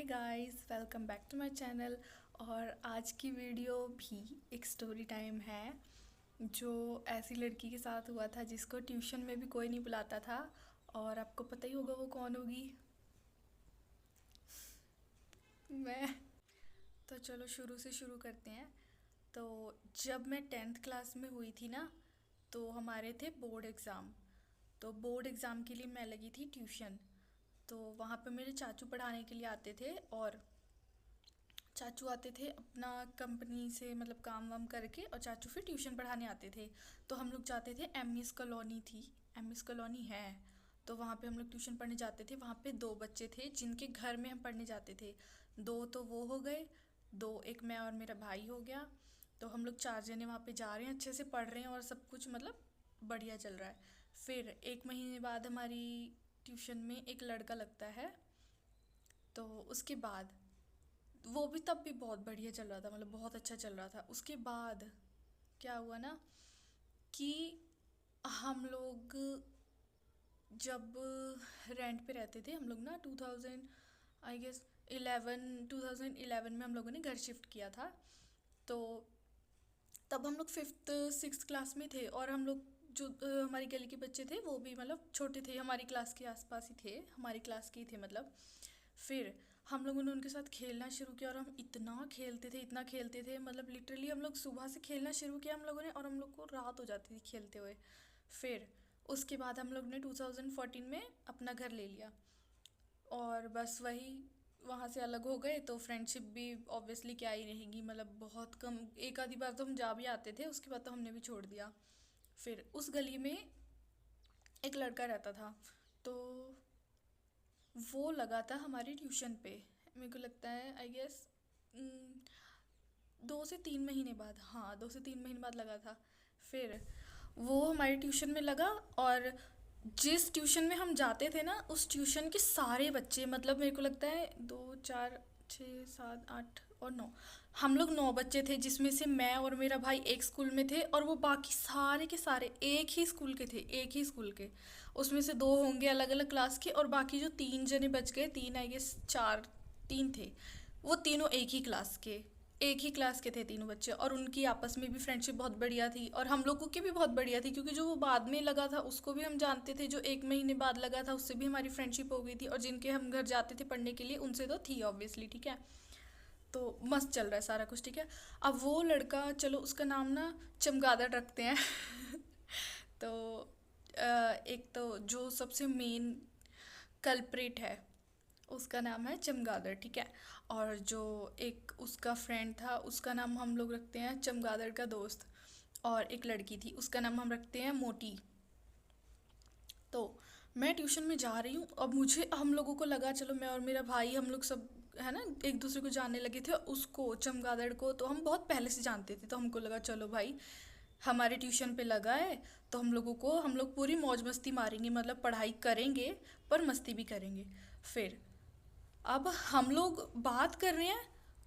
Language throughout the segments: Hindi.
Guys, welcome back to my channel. और आज की वीडियो भी एक स्टोरी टाइम है जो ऐसी लड़की के साथ हुआ था जिसको ट्यूशन में भी कोई नहीं बुलाता था। और आपको पता ही होगा वो कौन होगी। मैं। तो चलो शुरू से शुरू करते हैं। तो जब मैं 10th क्लास में हुई थी ना, तो हमारे थे बोर्ड एग्ज़ाम। तो बोर्ड एग्ज़ाम के लिए मैं लगी थी ट्यूशन। तो वहाँ पे मेरे चाचू पढ़ाने के लिए आते थे। और चाचू आते थे अपना कंपनी से, मतलब काम वाम करके, और चाचू फिर ट्यूशन पढ़ाने आते थे। तो हम लोग जाते थे, एम कॉलोनी थी, एम कॉलोनी है। तो वहाँ पे हम लोग ट्यूशन पढ़ने जाते थे। वहाँ पे दो बच्चे थे जिनके घर में हम पढ़ने जाते थे। दो तो वो हो गए, दो एक मैं और मेरा भाई हो गया। तो हम लोग चार जने वहाँ पे जा रहे हैं, अच्छे से पढ़ रहे हैं और सब कुछ मतलब बढ़िया चल रहा है। फिर एक महीने बाद हमारी ट्यूशन में एक लड़का लगता है। तो उसके बाद वो भी तब भी बहुत बढ़िया चल रहा था, मतलब बहुत अच्छा चल रहा था। उसके बाद क्या हुआ ना कि हम लोग जब रेंट पे रहते थे, हम लोग ना 2000 आई गेस 2011 में हम लोगों ने घर शिफ्ट किया था। तो तब हम लोग फिफ्थ सिक्स क्लास में थे। और हम लोग जो हमारी गली के बच्चे थे वो भी मतलब छोटे थे, हमारी क्लास के आसपास ही थे, हमारी क्लास के ही थे मतलब। फिर हम लोगों ने उनके साथ खेलना शुरू किया और हम इतना खेलते थे, इतना खेलते थे, मतलब लिटरली हम लोग सुबह से खेलना शुरू किया हम लोगों ने, और हम लोग को रात हो जाती थी खेलते हुए। फिर उसके बाद हम लोग ने 2014 में अपना घर ले लिया। और बस वही, वहाँ से अलग हो गए तो फ्रेंडशिप भी ऑब्वियसली क्या ही रहेगी, मतलब बहुत कम, एक आधी बार तो हम जा भी आते थे, उसके बाद तो हमने भी छोड़ दिया। फिर उस गली में एक लड़का रहता था। तो वो लगा था हमारी ट्यूशन पे। मेरे को लगता है आई गेस 2 से 3 महीने बाद, हाँ 2 से 3 महीने बाद लगा था। फिर वो हमारी ट्यूशन में लगा। और जिस ट्यूशन में हम जाते थे ना, उस ट्यूशन के सारे बच्चे, मतलब मेरे को लगता है 2 4 6 7 8 और 9, हम लोग 9 बच्चे थे, जिसमें से मैं और मेरा भाई एक स्कूल में थे, और वो बाकी सारे के सारे एक ही स्कूल के थे, एक ही स्कूल के। उसमें से दो होंगे अलग अलग क्लास के, और बाकी जो तीन जने बच गए, तीन आई गेस चार, तीन थे, वो तीनों एक ही क्लास के थे तीनों बच्चे। और उनकी आपस में भी फ्रेंडशिप बहुत बढ़िया थी, और हम लोगों की भी बहुत बढ़िया थी, क्योंकि जो वो बाद में लगा था उसको भी हम जानते थे, जो 1 महीने बाद लगा था उससे भी हमारी फ्रेंडशिप हो गई थी, और जिनके हम घर जाते थे पढ़ने के लिए उनसे तो थी ऑब्वियसली, ठीक है। तो मस्त चल रहा है सारा कुछ, ठीक है। अब वो लड़का, चलो उसका नाम ना चमगादड़ रखते हैं। तो एक तो जो सबसे मेन कल्प्रिट है, उसका नाम है चमगादड़, ठीक है। और जो एक उसका फ्रेंड था, उसका नाम हम लोग रखते हैं चमगादड़ का दोस्त। और एक लड़की थी, उसका नाम हम रखते हैं मोटी। तो मैं ट्यूशन में जा रही हूँ, अब मुझे, हम लोगों को लगा चलो मैं और मेरा भाई हम लोग सब है ना एक दूसरे को जानने लगे थे। उसको चमगादड़ को तो हम बहुत पहले से जानते थे, तो हमको लगा चलो भाई हमारे ट्यूशन पे लगा है, तो हम लोग पूरी मौज मस्ती मारेंगे, मतलब पढ़ाई करेंगे पर मस्ती भी करेंगे। फिर अब हम लोग बात कर रहे हैं,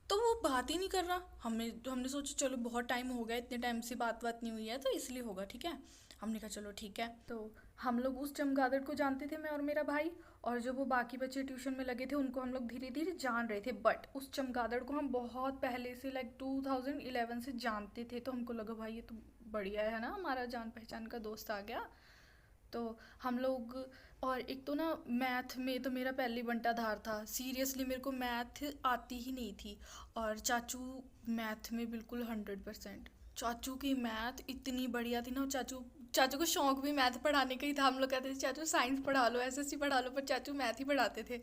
तो वो बात ही नहीं कर रहा। हमने सोचा चलो बहुत टाइम हो गया, इतने टाइम से बात नहीं हुई है, तो इसलिए होगा, ठीक है। हमने कहा चलो ठीक है। तो हम लोग उस चमगादड़ को जानते थे, मैं और मेरा भाई। और जो वो बाकी बच्चे ट्यूशन में लगे थे उनको हम लोग धीरे धीरे जान रहे थे, बट उस चमगादड़ को हम बहुत पहले से, लाइक 2011 से जानते थे। तो हमको लगा भाई ये तो बढ़िया है ना, हमारा जान पहचान का दोस्त आ गया। तो हम लोग, और एक तो ना मैथ में तो मेरा पहले बंटाधार था, सीरियसली मेरे को मैथ आती ही नहीं थी। और चाचू मैथ में बिल्कुल 100%। चाचू की मैथ इतनी बढ़िया थी ना। चाचू चाचू को शौक भी मैथ पढ़ाने का ही था। हम लोग कहते थे चाचू साइंस पढ़ा लो, एसएससी पढ़ा लो, पर चाचू मैथ ही पढ़ाते थे।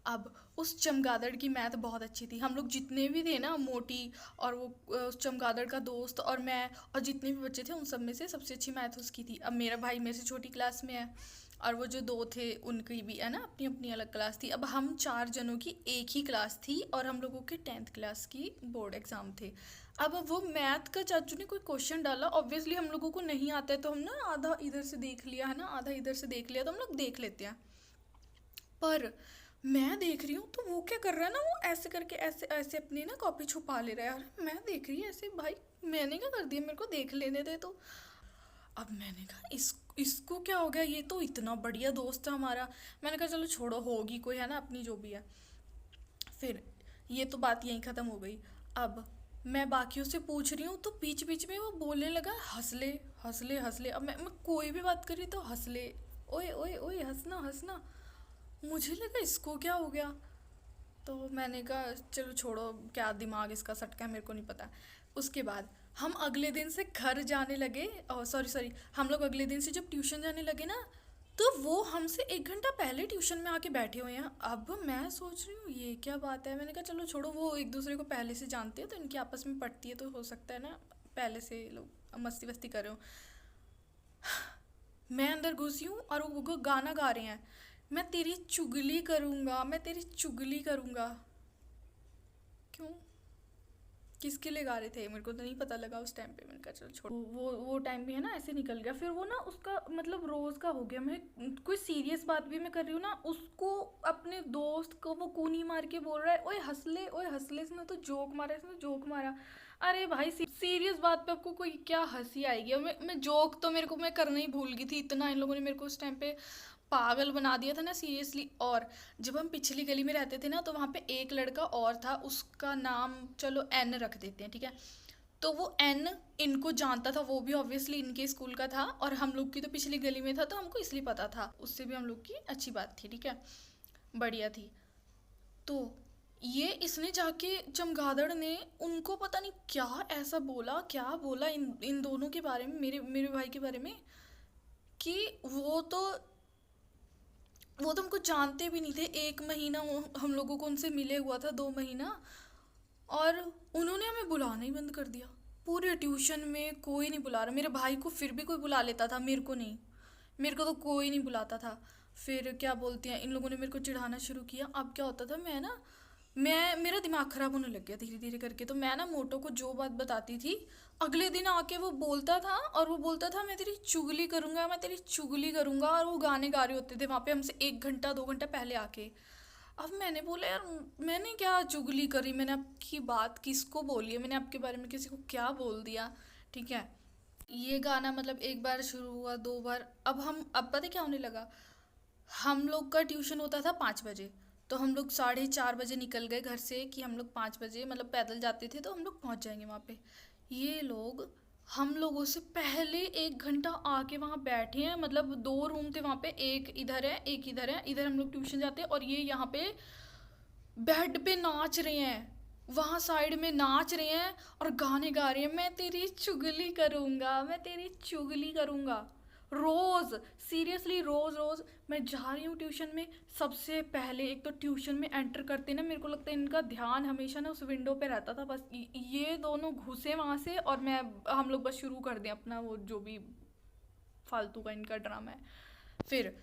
अब उस चमगादड़ की मैथ बहुत अच्छी थी। हम लोग जितने भी थे ना, मोटी और वो उस चमगादड़ का दोस्त और मैं, और जितने भी बच्चे थे उन सब में से सबसे अच्छी मैथ उसकी थी। अब मेरा भाई मेरे से छोटी क्लास में है, और वो जो दो थे उनकी भी है ना अपनी अपनी अलग क्लास थी। अब हम चार जनों की एक ही क्लास थी, और हम लोगों के 10th क्लास की बोर्ड एग्ज़ाम थे। अब वो मैथ का चाचू ने कोई क्वेश्चन डाला, ऑब्वियसली हम लोगों को नहीं आता है, तो हम ना आधा इधर से देख लिया है ना, आधा इधर से देख लिया, तो हम लोग देख लेते हैं। पर मैं देख रही हूँ तो वो क्या कर रहा है ना, वो ऐसे करके ऐसे ऐसे अपनी ना कॉपी छुपा ले रहा है। यार मैं देख रही है ऐसे, भाई मैंने क्या कर दिया, मेरे को देख लेने दे। तो अब मैंने कहा इसको क्या हो गया, ये तो इतना बढ़िया दोस्त है हमारा। मैंने कहा चलो छोड़ो, होगी कोई है ना अपनी जो भी है। फिर ये तो बात यहीं ख़त्म हो गई। अब मैं बाकियों से पूछ रही हूँ तो बीच बीच में वो बोलने लगा हंसले हंसले हंसले। अब मैं कोई भी बात करी तो हंसले, ओए ओए ओए हंसना हंसना। मुझे लगा इसको क्या हो गया। तो मैंने कहा चलो छोड़ो, क्या दिमाग इसका सटका है मेरे को नहीं पता। उसके बाद हम अगले दिन से घर जाने लगे, सॉरी सॉरी, हम लोग अगले दिन से जब ट्यूशन जाने लगे ना, तो वो हमसे 1 घंटा पहले ट्यूशन में आके बैठे हुए हैं। अब मैं सोच रही हूँ ये क्या बात है। मैंने कहा चलो छोड़ो, वो एक दूसरे को पहले से जानते हैं तो इनकी आपस में पड़ती है, तो हो सकता है ना पहले से ये लोग मस्ती वस्ती कर रहे हो। मैं अंदर घुसी हूँ और वो गाना गा रहे हैं, मैं तेरी चुगली करूँगा, मैं तेरी चुगली करूँगा। क्यों, किसके लिए गा रहे थे मेरे को तो नहीं पता लगा उस टाइम पे। मैंने कहा चलो छोड़, वो टाइम भी है ना ऐसे निकल गया। फिर वो ना उसका मतलब रोज़ का हो गया। मैं कोई सीरियस बात भी मैं कर रही हूँ ना, उसको अपने दोस्त को वो कूनी मार के बोल रहा है ओए हंसले, इसने तो जोक मारा, इसने जोक मारा। अरे भाई सीरियस बात पे आपको कोई क्या हंसी आएगी। और मैं जोक तो मेरे को मैं करना ही भूल गई थी, इतना इन लोगों ने मेरे को उस टाइम पे पागल बना दिया था ना सीरियसली। और जब हम पिछली गली में रहते थे ना, तो वहाँ पे एक लड़का और था, उसका नाम चलो एन रख देते हैं, ठीक है। तो वो एन इनको जानता था, वो भी ऑब्वियसली इनके स्कूल का था, और हम लोग की तो पिछली गली में था तो हमको इसलिए पता था, उससे भी हम लोग की अच्छी बात थी, ठीक है, बढ़िया थी। तो ये इसने जाके चमगादड़ ने उनको पता नहीं क्या ऐसा बोला, क्या बोला इन दोनों के बारे में, मेरे मेरे भाई के बारे में, कि वो तो हमको जानते भी नहीं थे। 1 महीना हम लोगों को उनसे मिले हुआ था, 2 महीना, और उन्होंने हमें बुलाना ही बंद कर दिया। पूरे ट्यूशन में कोई नहीं बुला रहा। मेरे भाई को फिर भी कोई बुला लेता था, मेरे को नहीं, मेरे को तो कोई नहीं बुलाता था। फिर क्या बोलते हैं, इन लोगों ने मेरे को चिढ़ाना शुरू किया। अब क्या होता था, मैं मेरा दिमाग ख़राब होने लग गया धीरे धीरे करके। तो मैं ना मोटो को जो बात बताती थी, अगले दिन आके वो बोलता था, और वो बोलता था मैं तेरी चुगली करूँगा, मैं तेरी चुगली करूँगा। और वो गाने गा रहे होते थे वहाँ पे हमसे 1 घंटा 2 घंटा पहले आके। अब मैंने बोला यार, मैंने क्या चुगली करी, मैंने आपकी बात किसको बोली है, मैंने आपके बारे में किसी को क्या बोल दिया, ठीक है। ये गाना मतलब एक बार शुरू हुआ, 2 बार, अब पता है क्या होने लगा। हम लोग का ट्यूशन होता था 5 बजे, तो हम लोग 4:30 बजे निकल गए घर से, कि हम लोग 5 बजे मतलब पैदल जाते थे तो हम लोग पहुंच जाएंगे वहाँ पे। ये लोग हम लोगों से पहले 1 घंटा आके वहाँ बैठे हैं। मतलब 2 रूम थे वहाँ पे, एक इधर है एक इधर है, इधर हम लोग ट्यूशन जाते हैं, और ये यहाँ पे बेड पे नाच रहे हैं, वहाँ साइड में नाच रहे हैं और गाने गा रहे हैं, मैं तेरी चुगली करूँगा, मैं तेरी चुगली करूँगा। रोज़, सीरियसली रोज़ रोज़ मैं जा रही हूँ ट्यूशन में। सबसे पहले एक तो ट्यूशन में एंटर करते ना, मेरे को लगता है इनका ध्यान हमेशा ना उस विंडो पे रहता था, बस ये दोनों घुसे वहाँ से, और हम लोग बस शुरू कर दें अपना वो जो भी फालतू का इनका ड्रामा है। फिर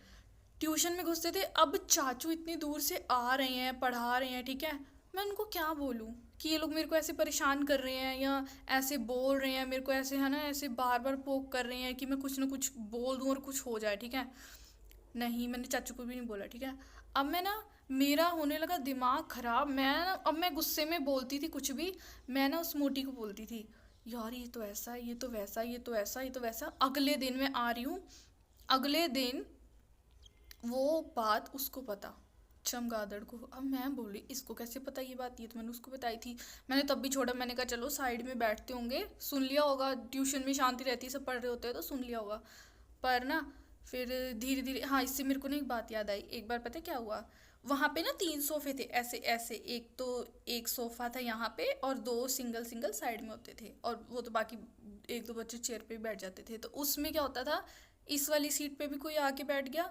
ट्यूशन में घुसते थे। अब चाचू इतनी दूर से आ रहे हैं, पढ़ा रहे हैं, ठीक है। मैं उनको क्या बोलूँ कि ये लोग मेरे को ऐसे परेशान कर रहे हैं, या ऐसे बोल रहे हैं मेरे को, ऐसे है ना, ऐसे बार बार पोक कर रहे हैं कि मैं कुछ ना कुछ बोल दूँ और कुछ हो जाए, ठीक है। नहीं, मैंने चाचू को भी नहीं बोला, ठीक है। अब मैं ना, मेरा होने लगा दिमाग ख़राब। अब मैं गुस्से में बोलती थी कुछ भी। मैं ना उस मोटी को बोलती थी, यार ये तो ऐसा, ये तो वैसा, ये तो ऐसा, ये तो वैसा। अगले दिन मैं आ रही हूँ, अगले दिन वो बात उसको पता, चमगादड़ को। अब मैं बोली इसको कैसे पता ये बात, ये तो मैंने उसको बताई थी। मैंने तब भी छोड़ा, मैंने कहा चलो साइड में बैठते होंगे, सुन लिया होगा, ट्यूशन में शांति रहती है, सब पढ़ रहे होते हैं तो सुन लिया होगा। पर ना, फिर धीरे धीरे, हाँ, इससे मेरे को ना एक बात याद आई। एक बार पता है क्या हुआ, वहाँ पे ना 3 सोफे थे ऐसे ऐसे, एक सोफ़ा था यहाँ पे, और 2 सिंगल सिंगल साइड में होते थे, और वो तो बाकी 1 2 बच्चे चेयर पे बैठ जाते थे। तो उसमें क्या होता था, इस वाली सीट पे भी कोई आके बैठ गया,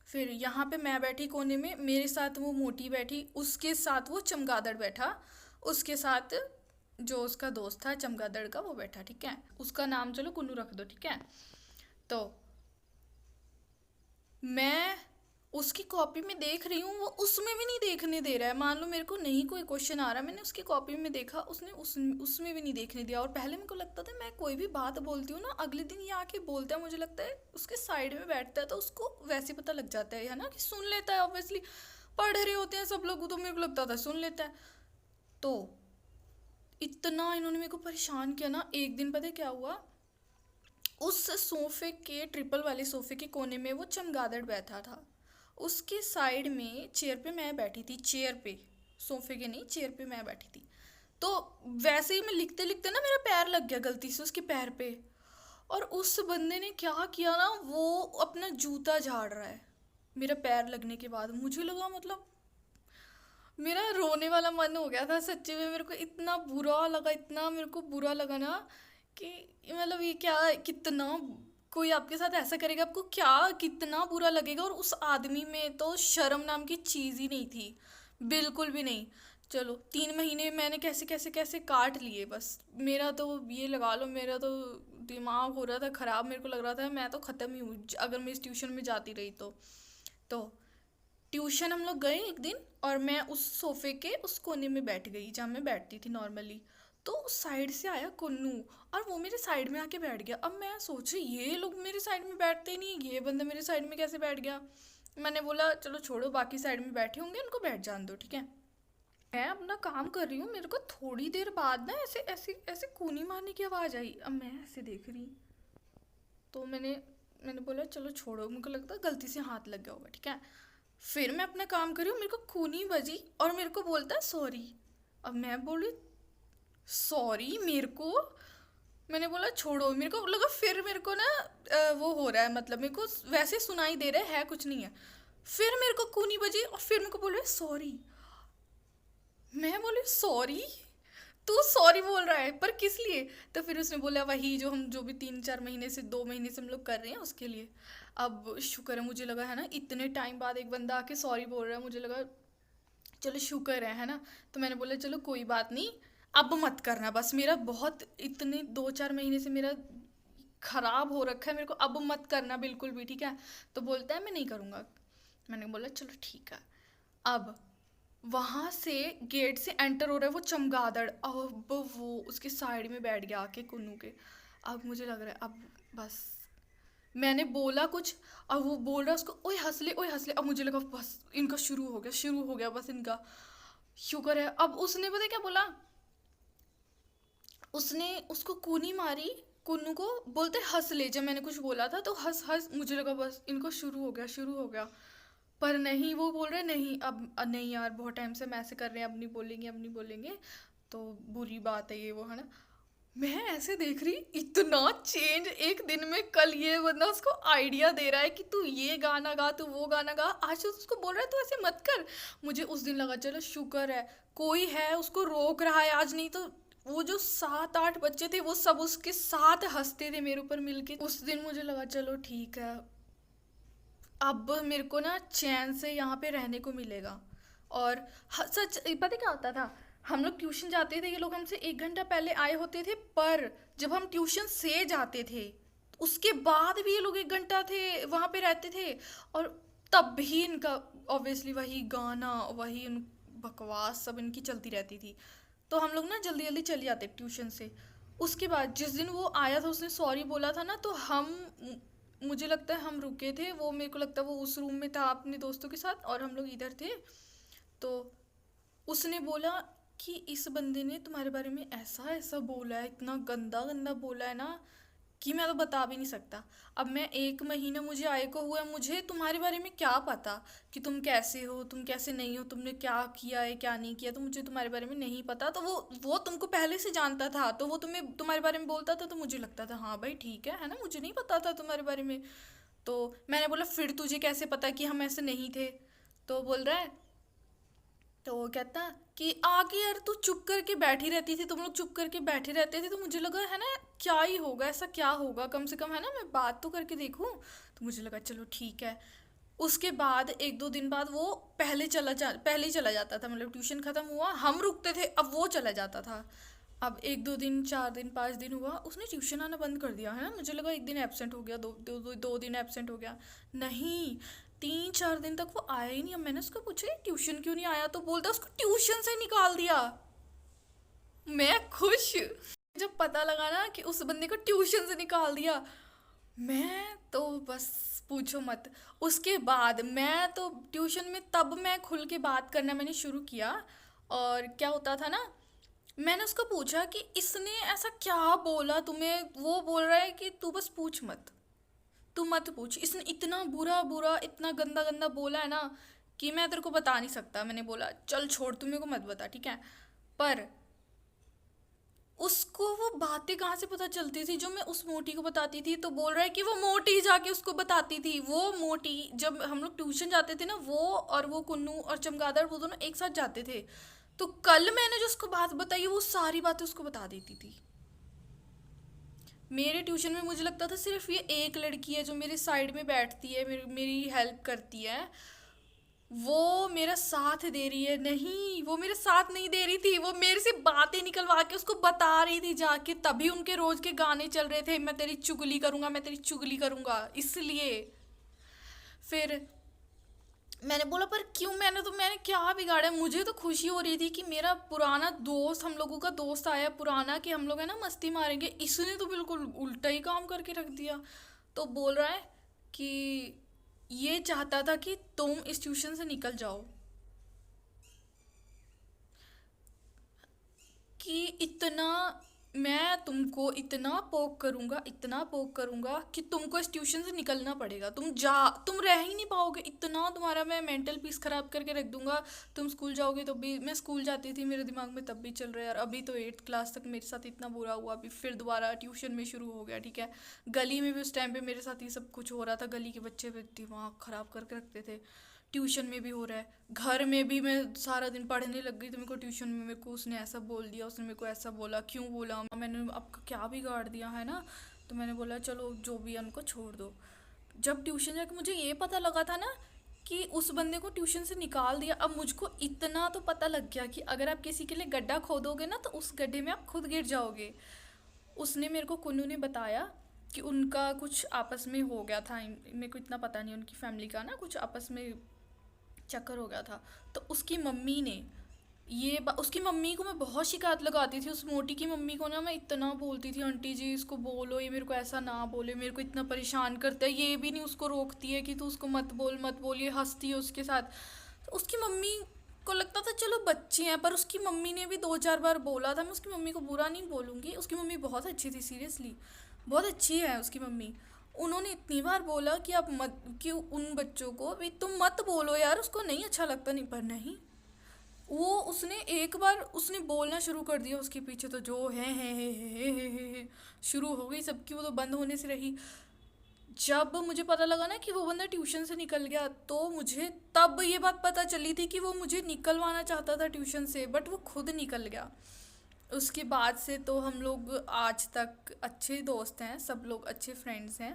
फिर यहाँ पे मैं बैठी कोने में, मेरे साथ वो मोटी बैठी, उसके साथ वो चमगादड़ बैठा, उसके साथ जो उसका दोस्त था चमगादड़ का वो बैठा, ठीक है। उसका नाम चलो कुन्नू रख दो, ठीक है। तो मैं उसकी कॉपी में देख रही हूँ, वो उसमें भी नहीं देखने दे रहा है। मान लो मेरे को नहीं कोई क्वेश्चन आ रहा, मैंने उसकी कॉपी में देखा, उसने उसमें भी नहीं देखने दिया। और पहले मेरे को लगता था, मैं कोई भी बात बोलती हूँ ना, अगले दिन ये आके बोलता है, मुझे लगता है उसके साइड में बैठता है तो उसको वैसे पता लग जाता है ना, कि सुन लेता है ऑब्वियसली, पढ़ रहे होते हैं सब लोग, तो मेरे को लगता था सुन लेता है। तो इतना इन्होंने मेरे को परेशान किया ना, एक दिन पता है क्या हुआ, उस सोफे के, ट्रिपल वाले सोफे के कोने में वो चमगादड़ बैठा था। उसके साइड में चेयर पे मैं बैठी थी, चेयर पे, सोफे के नहीं, चेयर पे मैं बैठी थी। तो वैसे ही मैं लिखते लिखते ना मेरा पैर लग गया गलती से उसके पैर पे। और उस बंदे ने क्या किया ना, वो अपना जूता झाड़ रहा है मेरा पैर लगने के बाद। मुझे लगा मतलब मेरा रोने वाला मन हो गया था सच्ची में। मेरे को इतना बुरा लगा, इतना मेरे को बुरा लगा ना कि मतलब ये क्या, कितना कोई आपके साथ ऐसा करेगा आपको क्या कितना बुरा लगेगा। और उस आदमी में तो शर्म नाम की चीज़ ही नहीं थी, बिल्कुल भी नहीं। चलो 3 महीने मैंने कैसे कैसे कैसे काट लिए बस। मेरा तो ये लगा लो, मेरा तो दिमाग हो रहा था ख़राब। मेरे को लग रहा था मैं तो ख़त्म ही हूँ अगर मैं इस ट्यूशन में जाती रही तो ट्यूशन हम लोग गए एक दिन, और मैं उस सोफे के उस कोने में बैठ गई जहाँ मैं बैठती थी नॉर्मली। तो उस साइड से आया कुन्नू, और वो मेरे साइड में आके बैठ गया। अब मैं सोच रही ये लोग मेरे साइड में बैठते नहीं, ये बंदा मेरे साइड में कैसे बैठ गया। मैंने बोला चलो छोड़ो, बाकी साइड में बैठे होंगे उनको बैठ जान दो, ठीक है। मैं अपना काम कर रही हूँ, मेरे को थोड़ी देर बाद ना ऐसे ऐसे ऐसे कूनी मारने की आवाज़ आई। अब मैं ऐसे देख रही, तो मैंने बोला चलो छोड़ो, मुझे लगता है गलती से हाथ लग गया होगा, ठीक है। फिर मैं अपना काम कर रही हूँ, मेरे को खूनी बजी और मेरे को बोलता है सॉरी। अब मैं बोली सॉरी मेरे को। मैंने बोला छोड़ो, मेरे को लगा फिर मेरे को ना वो हो रहा है, मतलब मेरे को वैसे सुनाई दे रहा है कुछ नहीं है। फिर मेरे को खूनी बजी और फिर मेरे को बोल रहा है सॉरी। मैं बोली सॉरी, तू सॉरी बोल रहा है पर किस लिए। तो फिर उसने बोला वही जो हम जो भी 3-4 महीने से 2 महीने से हम लोग कर रहे हैं उसके लिए। अब शुक्र है, मुझे लगा है ना इतने टाइम बाद एक बंदा आके सॉरी बोल रहा है, मुझे लगा चलो शुक्र है ना। तो मैंने बोला चलो कोई बात नहीं, अब मत करना बस। मेरा बहुत इतने 2-4 महीने से मेरा खराब हो रखा है, मेरे को अब मत करना बिल्कुल भी, ठीक है। तो बोलता है मैं नहीं करूँगा। मैंने बोला चलो ठीक है। अब वहां से गेट से एंटर हो रहा है वो चमगादड़, अब वो उसके साइड में बैठ गया आके कुन्नू के। अब मुझे लग रहा है अब बस, मैंने बोला कुछ, अब वो बोल रहा है उसको ओए हंस ले ओए हंस ले। अब मुझे लगा बस इनका शुरू हो गया बस इनका। शुक्र है। अब उसने पता है क्या बोला, उसने उसको कूनी मारी कुन्नू को, बोलते हंस ले। जब मैंने कुछ बोला था तो हंस हंस, मुझे लगा बस इनको शुरू हो गया। पर नहीं, वो बोल रहे नहीं अब नहीं यार, बहुत टाइम से हम ऐसे कर रहे हैं, अब नहीं बोलेंगे अब नहीं बोलेंगे, तो बुरी बात है ये वो, है ना। मैं ऐसे देख रही इतना चेंज एक दिन में। कल ये बंदा उसको आइडिया दे रहा है कि तू ये गाना गा, तू वो गाना गा, आज तो उसको बोल रहा है तू ऐसे मत कर। मुझे उस दिन लगा चलो शुक्र है कोई है उसको रोक रहा है आज, नहीं तो वो जो 7-8 बच्चे थे वो सब उसके साथ हंसते थे मेरे ऊपर मिलके। उस दिन मुझे लगा चलो ठीक है, अब मेरे को ना चैन से यहाँ पे रहने को मिलेगा। और सच पता है क्या होता था, हम लोग ट्यूशन जाते थे, ये लोग हमसे 1 घंटा पहले आए होते थे, पर जब हम ट्यूशन से जाते थे उसके बाद भी ये लोग 1 घंटा थे वहाँ पे रहते थे। और तब भी इनका ऑब्वियसली वही गाना, वही बकवास सब इनकी चलती रहती थी। तो हम लोग ना जल्दी जल्दी चले जाते ट्यूशन से। उसके बाद जिस दिन वो आया था उसने सॉरी बोला था ना, तो हम, मुझे लगता है हम रुके थे, वो मेरे को लगता है वो उस रूम में था अपने दोस्तों के साथ और हम लोग इधर थे। तो उसने बोला कि इस बंदे ने तुम्हारे बारे में ऐसा ऐसा बोला है, इतना गंदा गंदा बोला है ना कि मैं तो बता भी नहीं सकता। अब मैं 1 महीना मुझे आए को हुआ है, मुझे तुम्हारे बारे में क्या पता कि तुम कैसे हो, तुम कैसे नहीं हो, तुमने क्या किया है क्या नहीं किया, तो मुझे तुम्हारे बारे में नहीं पता। तो वो तुमको पहले से जानता था, तो वो तुम्हें तुम्हारे बारे में बोलता था, तो मुझे लगता था हाँ भाई ठीक है ना, मुझे नहीं पता था तुम्हारे बारे में। तो मैंने बोला फिर तुझे कैसे पता कि हम ऐसे नहीं थे। तो बोल रहा है, तो वो कहता कि आगे यार तू चुप करके बैठी रहती थी, तुम लोग चुप करके बैठे रहते थे, तो मुझे लगा है ना क्या ही होगा, ऐसा क्या होगा, कम से कम है ना मैं बात तो करके देखूं। तो मुझे लगा चलो ठीक है। उसके बाद 1-2 दिन बाद वो पहले ही चला जाता था, मतलब ट्यूशन ख़त्म हुआ हम रुकते थे, अब वो चला जाता था। अब 1-2 दिन 4 दिन 5 दिन हुआ उसने ट्यूशन आना बंद कर दिया, है ना। मुझे लगा एक दिन एब्सेंट हो गया, 2 दिन एब्सेंट हो गया। नहीं, 3-4 दिन तक वो आया ही नहीं। अब मैंने उसको पूछा "ये ट्यूशन क्यों नहीं आया", तो बोलता उसको ट्यूशन से निकाल दिया। मैं खुश, जब पता लगा ना कि उस बंदे को ट्यूशन से निकाल दिया, मैं तो बस पूछो मत। उसके बाद मैं तो ट्यूशन में तब मैं खुल के बात करना मैंने शुरू किया। और क्या होता था ना, मैंने उसको पूछा कि इसने ऐसा क्या बोला तुम्हें, वो बोल रहा है कि तू बस पूछ मत। तू मत पूछ, इसने इतना बुरा बुरा इतना गंदा गंदा बोला है ना कि मैं तेरे को बता नहीं सकता। मैंने बोला चल छोड़, तू मेरे को मत बता, ठीक है। पर उसको वो बातें कहाँ से पता चलती थी जो मैं उस मोटी को बताती थी? तो बोल रहा है कि वो मोटी जाके उसको बताती थी। वो मोटी, जब हम लोग ट्यूशन जाते थे ना, वो और वो कुन्नू और चमगादड़ वो दोनों एक साथ जाते थे। तो कल मैंने जो उसको बात बताई वो सारी बातें उसको बता देती थी। मेरे ट्यूशन में मुझे लगता था सिर्फ ये एक लड़की है जो मेरे साइड में बैठती है, मेरी हेल्प करती है, वो मेरा साथ दे रही है। नहीं, वो मेरे साथ नहीं दे रही थी, वो मेरे से बातें निकलवा के उसको बता रही थी जाके। तभी उनके रोज के गाने चल रहे थे, मैं तेरी चुगली करूंगा, मैं तेरी चुगली करूंगा, इसलिए। फिर मैंने बोला पर क्यों, मैंने क्या बिगाड़ा है? मुझे तो खुशी हो रही थी कि मेरा पुराना दोस्त, हम लोगों का दोस्त आया पुराना, कि हम लोग है ना मस्ती मारेंगे। इसने तो बिल्कुल उल्टा ही काम करके रख दिया। तो बोल रहा है कि ये चाहता था कि तुम इस ट्यूशन से निकल जाओ, कि इतना, मैं तुमको इतना पोक करूंगा, इतना पोक करूंगा कि तुमको इस ट्यूशन से निकलना पड़ेगा। तुम रह ही नहीं पाओगे, इतना तुम्हारा मैं मेंटल पीस खराब करके रख दूंगा। तुम स्कूल जाओगे तो भी, मैं स्कूल जाती थी मेरे दिमाग में तब भी चल रहा है यार, अभी तो 8th क्लास तक मेरे साथ इतना बुरा हुआ, अभी फिर दोबारा ट्यूशन में शुरू हो गया, ठीक है। गली में भी उस टाइम पे मेरे साथ ये सब कुछ हो रहा था, गली के बच्चे भी दिमाग खराब करके रखते थे। ट्यूशन में भी हो रहा है, घर में भी मैं सारा दिन पढ़ने लग गई तो मेरे को ट्यूशन में मेरे को उसने ऐसा बोल दिया, उसने मेरे को ऐसा बोला, क्यों बोला, मैंने आपका क्या बिगाड़ दिया है ना। तो मैंने बोला चलो जो भी है उनको छोड़ दो। जब ट्यूशन जाके मुझे ये पता लगा था ना कि उस बंदे को ट्यूशन से निकाल दिया, अब मुझको इतना तो पता लग गया कि अगर आप किसी के लिए गड्ढा खोदोगे ना तो उस गड्ढे में आप खुद गिर जाओगे। उसने मेरे को, कुन्नू ने बताया कि उनका कुछ आपस में हो गया था, मेरे को इतना पता नहीं, उनकी फैमिली का ना कुछ आपस में चक्कर हो गया था। तो उसकी मम्मी ने उसकी मम्मी को मैं बहुत शिकायत लगाती थी, उस मोटी की मम्मी को ना मैं इतना बोलती थी, आंटी जी इसको बोलो, ये मेरे को ऐसा ना बोले, मेरे को इतना परेशान करता है, ये भी नहीं उसको रोकती है कि तू उसको मत बोल मत बोल, ये हंसती है उसके साथ। तो उसकी मम्मी को लगता था चलो बच्चे हैं, पर उसकी मम्मी ने भी 2-4 बार बोला था। मैं उसकी मम्मी को बुरा नहीं बोलूँगी, उसकी मम्मी बहुत अच्छी थी, सीरियसली बहुत अच्छी है उसकी मम्मी। उन्होंने इतनी बार बोला कि आप मत, कि उन बच्चों को भी तुम मत बोलो यार, उसको नहीं अच्छा लगता, नहीं, पर नहीं, वो उसने एक बार उसने बोलना शुरू कर दिया उसके पीछे, तो जो है शुरू हो गई सबकी, वो तो बंद होने से रही। जब मुझे पता लगा ना कि वो बंदा ट्यूशन से निकल गया, तो मुझे तब ये बात पता चली थी कि वो मुझे निकलवाना चाहता था ट्यूशन से, बट वो खुद निकल गया। उसके बाद से तो हम लोग आज तक अच्छे दोस्त हैं, सब लोग अच्छे फ्रेंड्स हैं।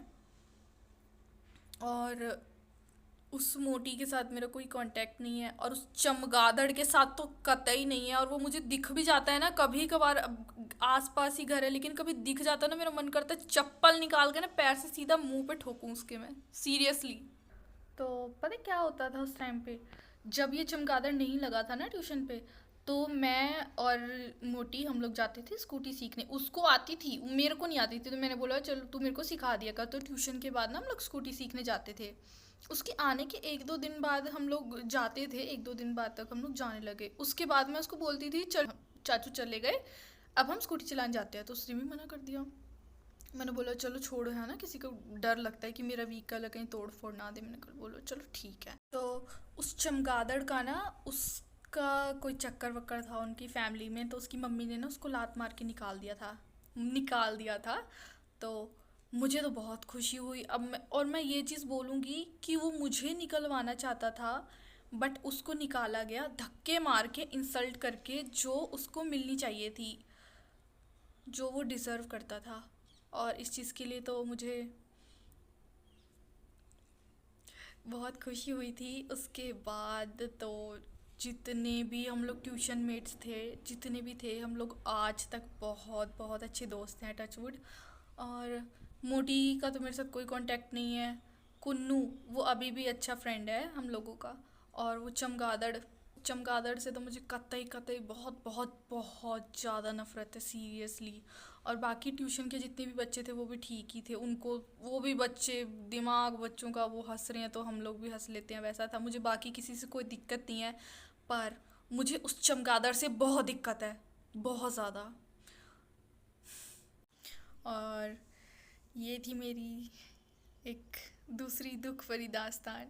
और उस मोटी के साथ मेरा कोई कांटेक्ट नहीं है, और उस चमगादड़ के साथ तो कतई नहीं है। और वो मुझे दिख भी जाता है ना कभी कभार, आस पास ही घर है, लेकिन कभी दिख जाता है ना, मेरा मन करता है चप्पल निकाल के ना पैर से सीधा मुंह पे ठोकूं उसके, मैं सीरियसली। तो पता है क्या होता था उस टाइम पे, जब ये चमगादड़ नहीं लगा था ना ट्यूशन पे, तो मैं और मोटी हम लोग जाते थे स्कूटी सीखने। उसको आती थी, मेरे को नहीं आती थी, तो मैंने बोला चलो तू मेरे को सिखा दिया कर। तो ट्यूशन के बाद ना हम लोग स्कूटी सीखने जाते थे। उसके आने के 1-2 दिन बाद हम लोग जाते थे, 1-2 दिन बाद तक हम लोग जाने लगे। उसके बाद मैं उसको बोलती थी चल चाचू चले गए, अब हम स्कूटी चलाने जाते हैं, तो उसने भी मना कर दिया। मैंने बोला चलो छोड़ो, है ना, किसी को डर लगता है कि मेरा व्हीकल है कहीं तोड़ फोड़ ना दे। मैंने कहा बोलो चलो ठीक है। तो उस चमगादड़ का ना, उसका कोई चक्कर वक्कर था उनकी फैमिली में, तो उसकी मम्मी ने ना उसको लात मार के निकाल दिया था। तो मुझे तो बहुत खुशी हुई। और मैं ये चीज़ बोलूँगी कि वो मुझे निकलवाना चाहता था, बट उसको निकाला गया धक्के मार के, इंसल्ट करके, जो उसको मिलनी चाहिए थी, जो वो डिज़र्व करता था। और इस चीज़ के लिए तो मुझे बहुत खुशी हुई थी। उसके बाद तो जितने भी हम लोग ट्यूशन मेट्स थे, जितने भी थे, हम लोग आज तक बहुत बहुत अच्छे दोस्त हैं, टचवुड। और मोटी का तो मेरे साथ कोई कांटेक्ट नहीं है। कुन्नू, वो अभी भी अच्छा फ्रेंड है हम लोगों का। और वो चमगादड़, चमगादड़ से तो मुझे कतई कतई बहुत बहुत बहुत ज़्यादा नफरत है, सीरियसली। और बाकी ट्यूशन के जितने भी बच्चे थे वो भी ठीक ही थे, उनको, वो भी बच्चे, दिमाग बच्चों का, वो हंस रहे हैं तो हम लोग भी हंस लेते हैं, वैसा था। मुझे बाकी किसी से कोई दिक्कत नहीं है, पर मुझे उस चमगादड़ से बहुत दिक्कत है, बहुत ज़्यादा। और ये थी मेरी एक दूसरी दुख भरी दास्तान।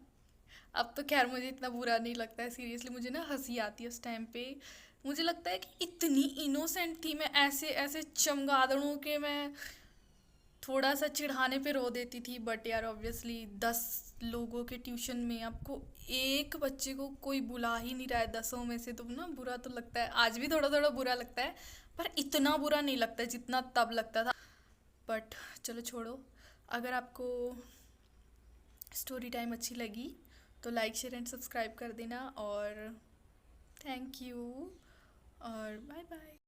अब तो खैर मुझे इतना बुरा नहीं लगता है, सीरियसली मुझे ना हंसी आती है उस टाइम पे। मुझे लगता है कि इतनी इनोसेंट थी मैं, ऐसे ऐसे चमगादड़ों के मैं थोड़ा सा चिढ़ाने पे रो देती थी। बट यार ऑब्वियसली 10 लोगों के ट्यूशन में आपको एक बच्चे को कोई बुला ही नहीं रहा है 10 में से, तो ना बुरा तो लगता है, आज भी थोड़ा थोड़ा बुरा लगता है। पर इतना बुरा नहीं लगता है जितना तब लगता था। बट चलो छोड़ो। अगर आपको स्टोरी टाइम अच्छी लगी तो लाइक शेयर एंड सब्सक्राइब कर देना, और थैंक यू और बाय बाय।